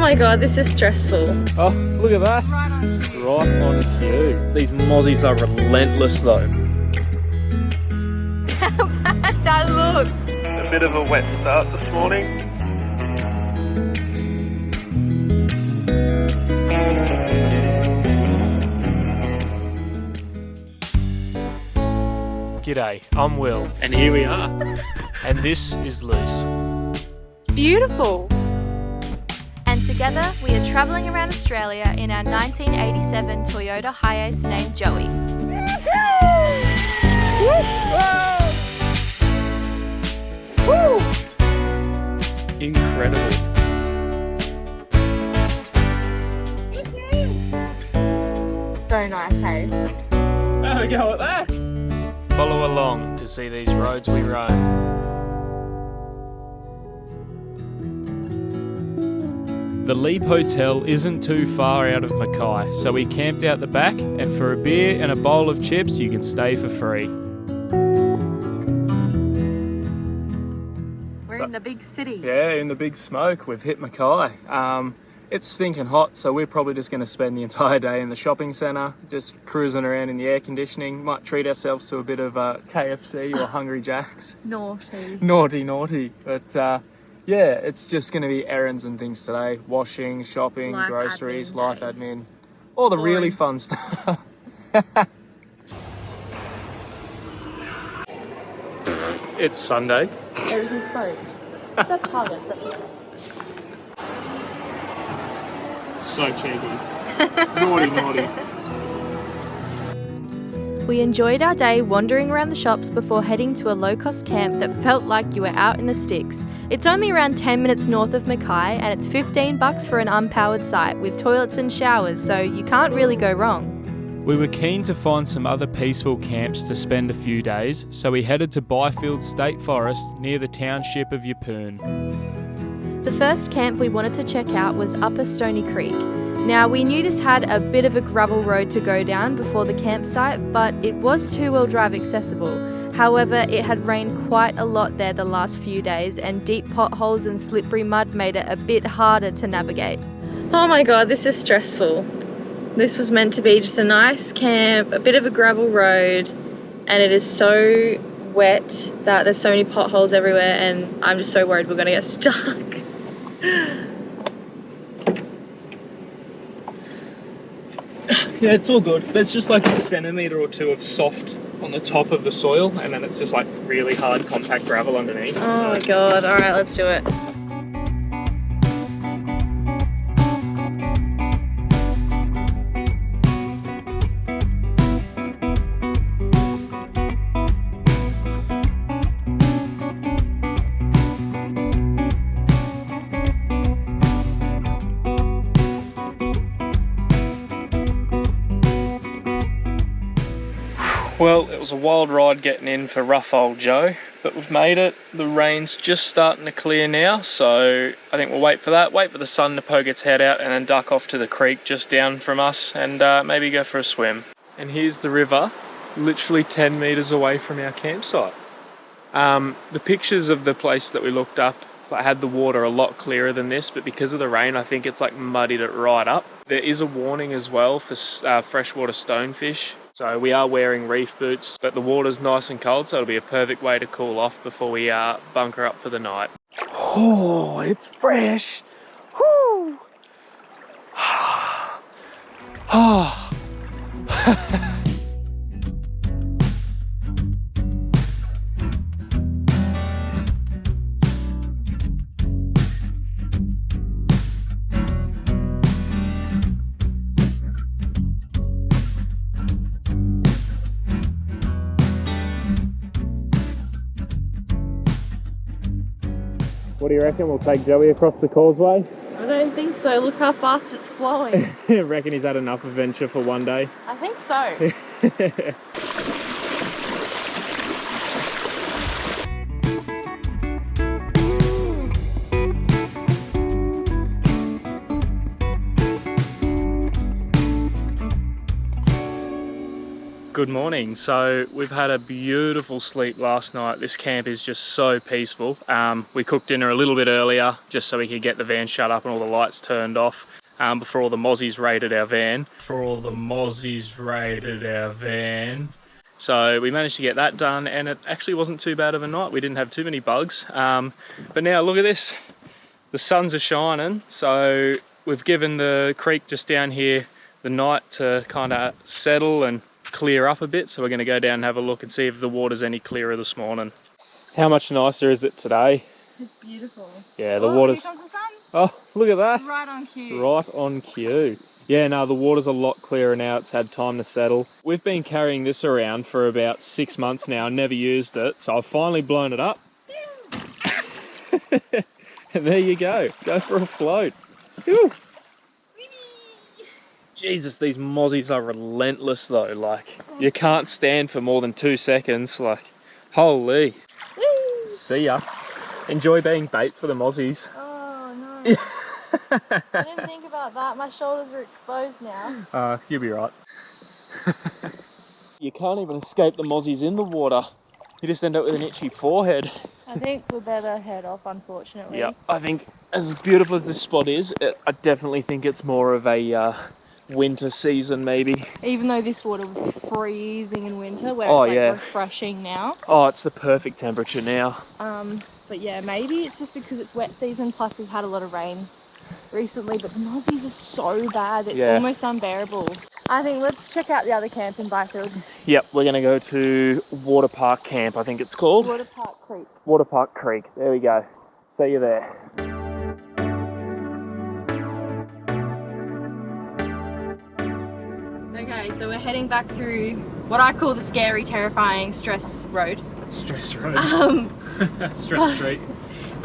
my god, this is stressful. Oh, look at that. Right on cue. These mozzies are relentless though. How bad that looks. A bit of a wet start this morning. G'day, I'm Will. And here we are. And this is Luce. Beautiful. And together we are travelling around Australia in our 1987 Toyota Hiace named Joey. Woo! Incredible. So nice, hey? Have a go at that. Follow along to see these roads we roam. The Leap Hotel isn't too far out of Mackay, so we camped out the back, and for a beer and a bowl of chips you can stay for free. We're in the big city. Yeah, in the big smoke, we've hit Mackay. It's stinking hot, so we're probably just going to spend the entire day in the shopping centre, just cruising around in the air conditioning. Might treat ourselves to a bit of KFC or Hungry Jack's. Naughty. Naughty. But yeah, it's just going to be errands and things today. Washing, shopping, Life groceries, admin life day. admin. All the really Boring. fun stuff. It's Sunday. Everything's closed. Except Target's, that's okay. So cheeky. Naughty. We enjoyed our day wandering around the shops before heading to a low-cost camp that felt like you were out in the sticks. It's only around 10 minutes north of Mackay and it's $15 for an unpowered site with toilets and showers, so you can't really go wrong. We were keen to find some other peaceful camps to spend a few days, so we headed to Byfield State Forest near the township of Yeppoon. The first camp we wanted to check out was Upper Stony Creek. Now, we knew this had a bit of a gravel road to go down before the campsite, but it was two-wheel drive accessible. However, it had rained quite a lot there the last few days, and deep potholes and slippery mud made it a bit harder to navigate. Oh my god, this is stressful. This was meant to be just a nice camp, a bit of a gravel road, and it is so wet that there's so many potholes everywhere, and I'm just so worried we're gonna get stuck. Yeah, it's all good. There's just like a centimetre or two of soft on the top of the soil, and then it's just like really hard compact gravel underneath. Oh my god, alright, let's do it. Well, it was a wild ride getting in for rough old Joe, but we've made it. The rain's just starting to clear now, so I think we'll wait for that, wait for the sun to poke its head out and then duck off to the creek just down from us and maybe go for a swim. And here's the river, literally 10 metres away from our campsite. The pictures of the place that we looked up had the water a lot clearer than this, but because of the rain I think it's like muddied it right up. There is a warning as well for freshwater stonefish. So we are wearing reef boots, but the water's nice and cold, so it'll be a perfect way to cool off before we bunker up for the night. Oh, it's fresh. Woo! Oh. What do you reckon? We'll take Joey across the causeway? I don't think so, look how fast it's flowing. Reckon he's had enough adventure for one day? I think so. Good morning. So we've had a beautiful sleep last night. This camp is just so peaceful. We cooked dinner a little bit earlier just so we could get the van shut up and all the lights turned off before all the mozzies raided our van. So we managed to get that done, and it actually wasn't too bad of a night. We didn't have too many bugs. But now look at this. The suns are shining, so we've given the creek just down here the night to kind of settle and clear up a bit, so we're going to go down and have a look and see if the water's any clearer this morning. How much nicer is it today? It's beautiful. Yeah, the water's... Oh, look at that. Right on cue. Right on cue. Yeah, no, the water's a lot clearer now. It's had time to settle. We've been carrying this around for about 6 months now, never used it, so I've finally blown it up. And there you go. Go for a float. Whew. Jesus, these mozzies are relentless though. Like, you can't stand for more than 2 seconds. Like, holy. Whee! See ya. Enjoy being bait for the mozzies. Oh no. I didn't think about that. My shoulders are exposed now. You'll be right. You can't even escape the mozzies in the water. You just end up with an itchy forehead. I think we better head off, unfortunately. Yeah, I think as beautiful as this spot is, I definitely think it's more of a winter season maybe. Even though this water was freezing in winter, where it's like refreshing now. Oh, it's the perfect temperature now. But yeah, maybe it's just because it's wet season, plus we've had a lot of rain recently, but the mozzies are so bad, it's almost unbearable. I think let's check out the other camp in Byfield. Yep, we're going to go to Water Park Camp, I think it's called. Water Park Creek. Water Park Creek, there we go. See you there. Okay, so we're heading back through what I call the scary, terrifying stress road. Stress road. Stress street.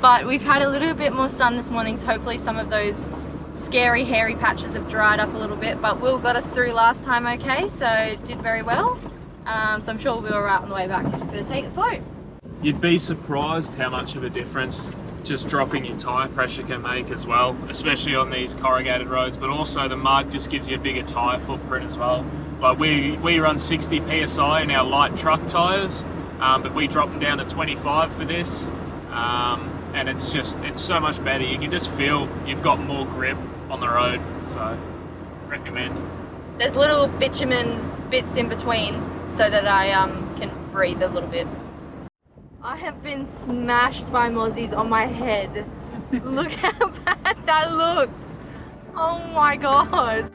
But we've had a little bit more sun this morning, so hopefully some of those scary, hairy patches have dried up a little bit. But Will got us through last time okay, so did very well. So I'm sure we'll be alright on the way back. I'm just going to take it slow. You'd be surprised how much of a difference just dropping your tyre pressure can make as well, especially on these corrugated roads, but also the mud just gives you a bigger tyre footprint as well. Like we run 60 PSI in our light truck tyres, but we drop them down to 25 for this. And it's so much better. You can just feel you've got more grip on the road, so recommend. There's little bitumen bits in between so that I can breathe a little bit. I have been smashed by mozzies on my head. Look how bad that looks. Oh my god.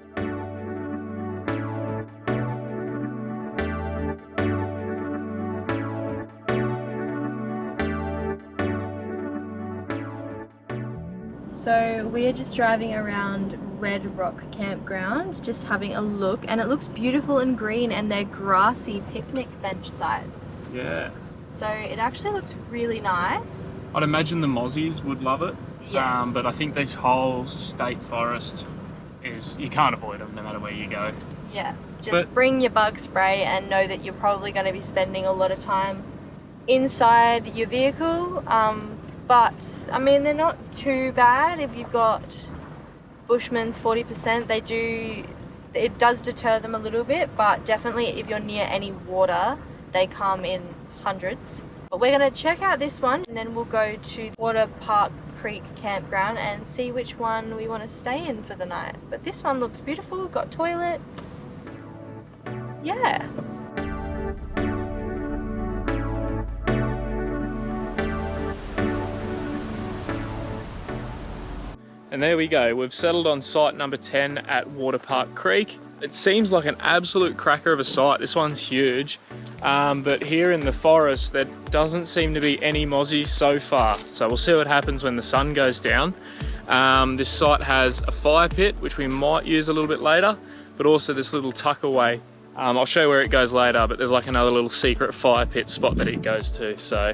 So we are just driving around Red Rock Campground, just having a look, and it looks beautiful and green, and they're grassy picnic bench sites. Yeah. So it actually looks really nice. I'd imagine the mozzies would love it. Yes. But I think this whole state forest you can't avoid them no matter where you go. Yeah, just bring your bug spray and know that you're probably going to be spending a lot of time inside your vehicle. But I mean, they're not too bad if you've got Bushman's 40%. It does deter them a little bit, but definitely if you're near any water, they come in hundreds. But we're going to check out this one, and then we'll go to Water Park Creek Campground and see which one we want to stay in for the night. But this one looks beautiful, got toilets. Yeah. And there we go, we've settled on site number 10 at Water Park Creek. It seems like an absolute cracker of a site. This one's huge, but here in the forest there doesn't seem to be any mozzies so far. So we'll see what happens when the sun goes down. This site has a fire pit, which we might use a little bit later, but also this little tuck away. I'll show you where it goes later, but there's like another little secret fire pit spot that it goes to. So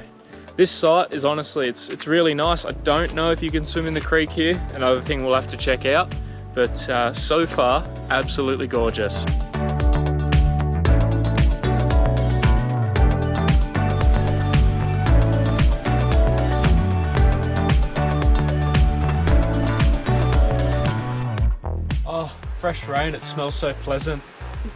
this site is honestly, it's really nice. I don't know if you can swim in the creek here, another thing we'll have to check out, but so far, absolutely gorgeous. Oh, fresh rain, it smells so pleasant.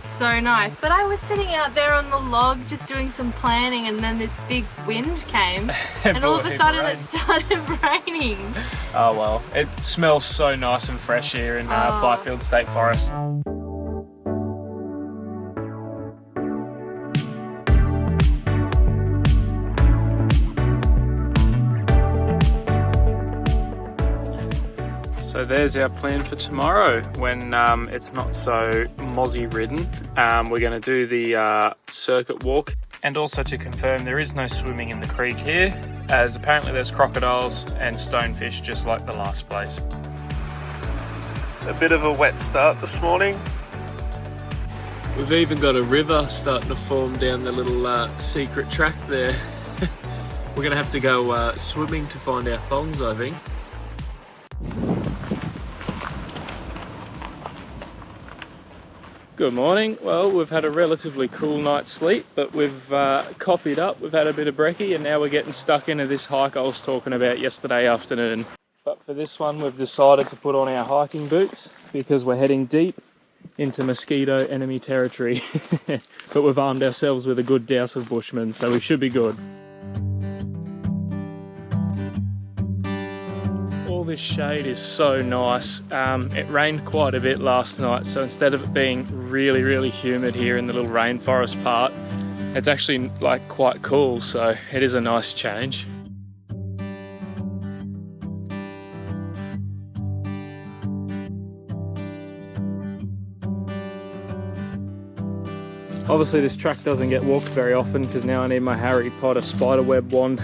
So nice. But I was sitting out there on the log just doing some planning, and then this big wind came and all of a sudden it started raining. Oh well, it smells so nice and fresh here in Byfield State Forest. So there's our plan for tomorrow when it's not so mozzie ridden. We're going to do the circuit walk, and also to confirm there is no swimming in the creek here, as apparently there's crocodiles and stonefish just like the last place. A bit of a wet start this morning. We've even got a river starting to form down the little secret track there. We're going to have to go swimming to find our thongs, I think. Good morning. Well, we've had a relatively cool night's sleep, but we've coffeed up, we've had a bit of brekkie, and now we're getting stuck into this hike I was talking about yesterday afternoon. But for this one, we've decided to put on our hiking boots because we're heading deep into mosquito enemy territory. But we've armed ourselves with a good douse of Bushman, so we should be good. This shade is so nice. It rained quite a bit last night, so instead of it being really humid here in the little rainforest part, it's actually like quite cool, so it is a nice change. Obviously this track doesn't get walked very often because now I need my Harry Potter spiderweb wand.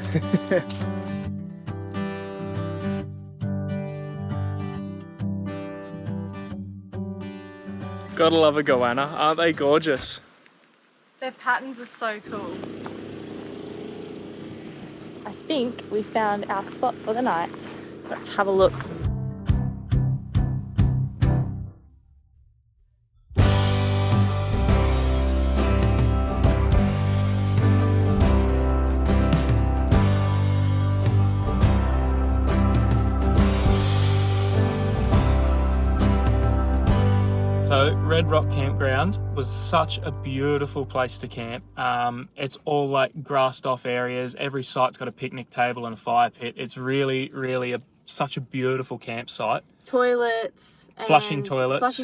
Gotta love a goanna, aren't they gorgeous? Their patterns are so cool. I think we found our spot for the night. Let's have a look. So Red Rock Campground was such a beautiful place to camp. It's all like grassed off areas. Every site's got a picnic table and a fire pit. It's really such a beautiful campsite. Toilets. Flushing toilets.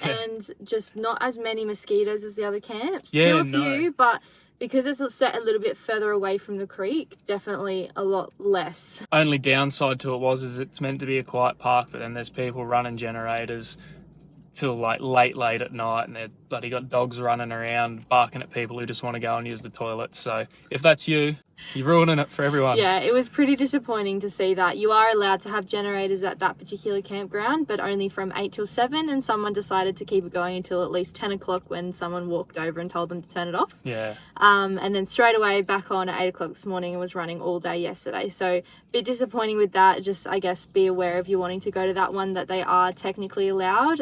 And just not as many mosquitoes as the other camps. Yeah, Still a few, but because it's set a little bit further away from the creek, definitely a lot less. Only downside to it is it's meant to be a quiet park, but then there's people running generators till like late at night, and they've bloody got dogs running around barking at people who just want to go and use the toilet. So if that's you, you're ruining it for everyone. Yeah, it was pretty disappointing to see that. You are allowed to have generators at that particular campground, but only from 8 till 7, and someone decided to keep it going until at least 10 o'clock when someone walked over and told them to turn it off. Yeah. And then straight away back on at 8 o'clock this morning and was running all day yesterday. So a bit disappointing with that. Just, I guess, be aware if you're wanting to go to that one that they are technically allowed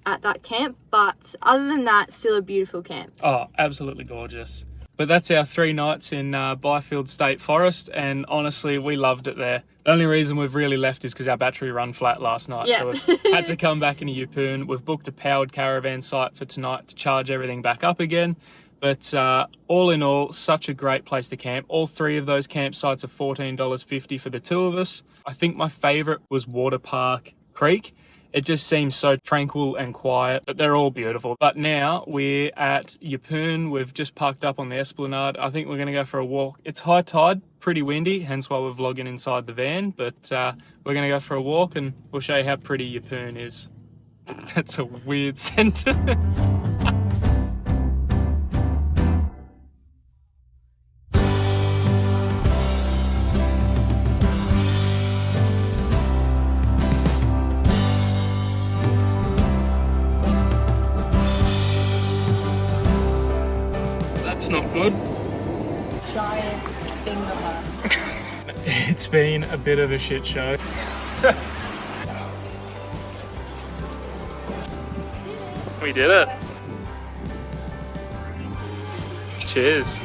at that camp. But other than that, still a beautiful camp. Oh, absolutely gorgeous. But that's our 3 nights in Byfield State Forest, and honestly, we loved it there. The only reason we've really left is because our battery ran flat last night, yeah. So we've had to come back into Yeppoon. We've booked a powered caravan site for tonight to charge everything back up again. But all in all, such a great place to camp. All 3 of those campsites are $14.50 for the 2 of us. I think my favourite was Water Park Creek. It just seems so tranquil and quiet, but they're all beautiful. But now we're at Yeppoon. We've just parked up on the Esplanade. I think we're going to go for a walk. It's high tide, pretty windy, hence why we're vlogging inside the van. But we're going to go for a walk and we'll show you how pretty Yeppoon is. That's a weird sentence. That's not good. Giant finger mark. It's been a bit of a shit show. We did it. Cheers.